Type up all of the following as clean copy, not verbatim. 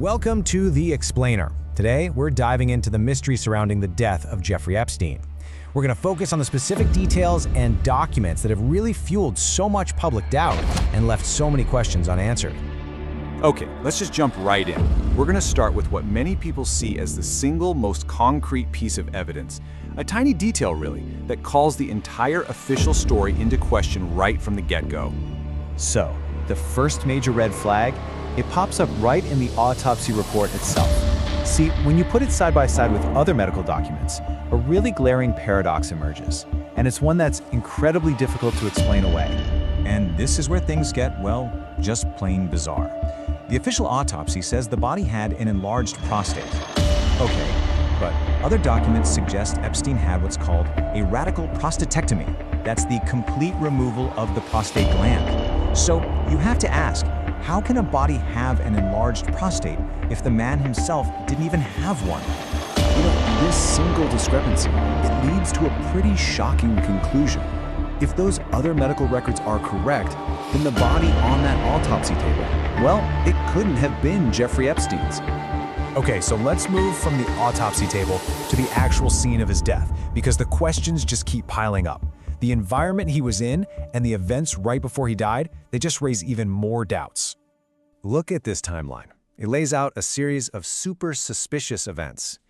Welcome to The Explainer. Today, we're diving into the mystery surrounding the death of Jeffrey Epstein. We're going to focus on the specific details and documents that have really fueled so much public doubt and left so many questions unanswered. Okay, let's just jump right in. We're going to start with what many people see as the single most concrete piece of evidence, a tiny detail really, that calls the entire official story into question right from the get-go. So, the first major red flag, it pops up right in the autopsy report itself. See, when you put it side by side with other medical documents, a really glaring paradox emerges, and it's one that's incredibly difficult to explain away. And this is where things get, well, just plain bizarre. The official autopsy says the body had an enlarged prostate. Okay, but other documents suggest Epstein had what's called a radical prostatectomy. That's the complete removal of the prostate gland. So you have to ask, how can a body have an enlarged prostate if the man himself didn't even have one? You know, this single discrepancy, it leads to a pretty shocking conclusion. If those other medical records are correct, then the body on that autopsy table, well, it couldn't have been Jeffrey Epstein's. Okay, so let's move from the autopsy table to the actual scene of his death, because the questions just keep piling up. The environment he was in and the events right before he died, they just raise even more doubts. Look at this timeline. It lays out a series of super suspicious events.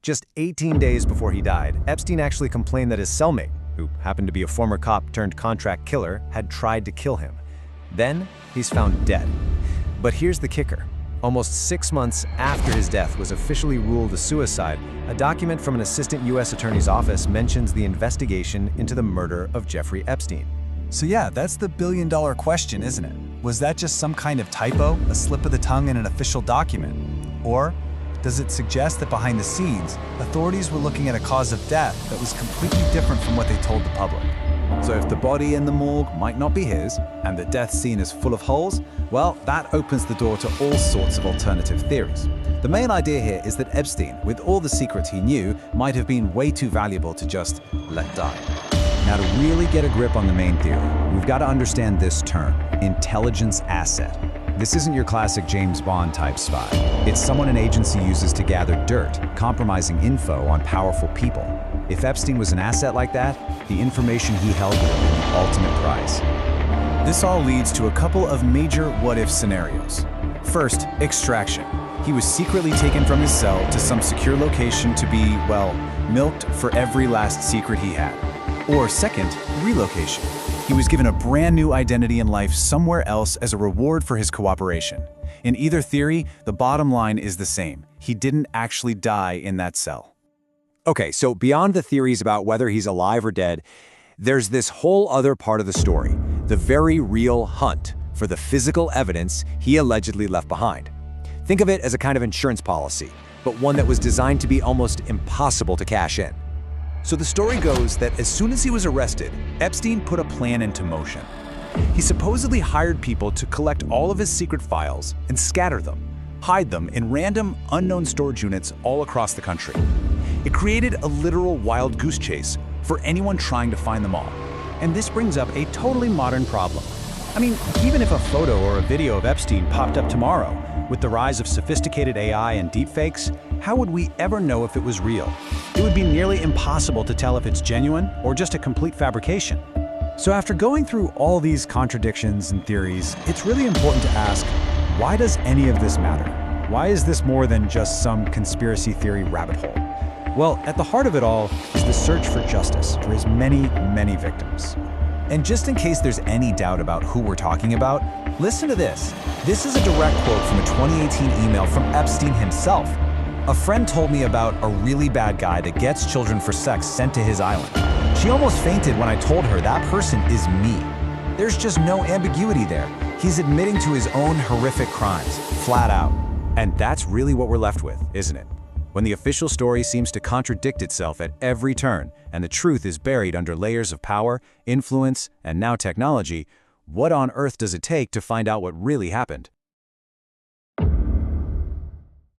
Just 18 days before he died, Epstein actually complained that his cellmate, who happened to be a former cop turned contract killer, had tried to kill him. Then, he's found dead. But here's the kicker. Almost 6 months after his death was officially ruled a suicide, a document from an assistant U.S. attorney's office mentions the investigation into the murder of Jeffrey Epstein. So yeah, that's the billion-dollar question, isn't it? Was that just some kind of typo, a slip of the tongue in an official document? Or does it suggest that behind the scenes, authorities were looking at a cause of death that was completely different from what they told the public? So if the body in the morgue might not be his, and the death scene is full of holes, well, that opens the door to all sorts of alternative theories. The main idea here is that Epstein, with all the secrets he knew, might have been way too valuable to just let die. Now, to really get a grip on the main theory, we've got to understand this term, intelligence asset. This isn't your classic James Bond type spy. It's someone an agency uses to gather dirt, compromising info on powerful people. If Epstein was an asset like that, the information he held would have been the ultimate prize. This all leads to a couple of major what-if scenarios. First, extraction. He was secretly taken from his cell to some secure location to be, well, milked for every last secret he had. Or second, relocation. He was given a brand new identity in life somewhere else as a reward for his cooperation. In either theory, the bottom line is the same. He didn't actually die in that cell. Okay, so beyond the theories about whether he's alive or dead, there's this whole other part of the story, the very real hunt for the physical evidence he allegedly left behind. Think of it as a kind of insurance policy, but one that was designed to be almost impossible to cash in. So the story goes that as soon as he was arrested, Epstein put a plan into motion. He supposedly hired people to collect all of his secret files and scatter them, hide them in random, unknown storage units all across the country. It created a literal wild goose chase for anyone trying to find them all. And this brings up a totally modern problem. I mean, even if a photo or a video of Epstein popped up tomorrow, with the rise of sophisticated AI and deepfakes, how would we ever know if it was real? It would be nearly impossible to tell if it's genuine or just a complete fabrication. So after going through all these contradictions and theories, it's really important to ask, why does any of this matter? Why is this more than just some conspiracy theory rabbit hole? Well, at the heart of it all is the search for justice for his many, many victims. And just in case there's any doubt about who we're talking about, listen to this. This is a direct quote from a 2018 email from Epstein himself. A friend told me about a really bad guy that gets children for sex sent to his island. She almost fainted when I told her that person is me. There's just no ambiguity there. He's admitting to his own horrific crimes, flat out. And that's really what we're left with, isn't it? When the official story seems to contradict itself at every turn, and the truth is buried under layers of power, influence, and now technology, what on earth does it take to find out what really happened?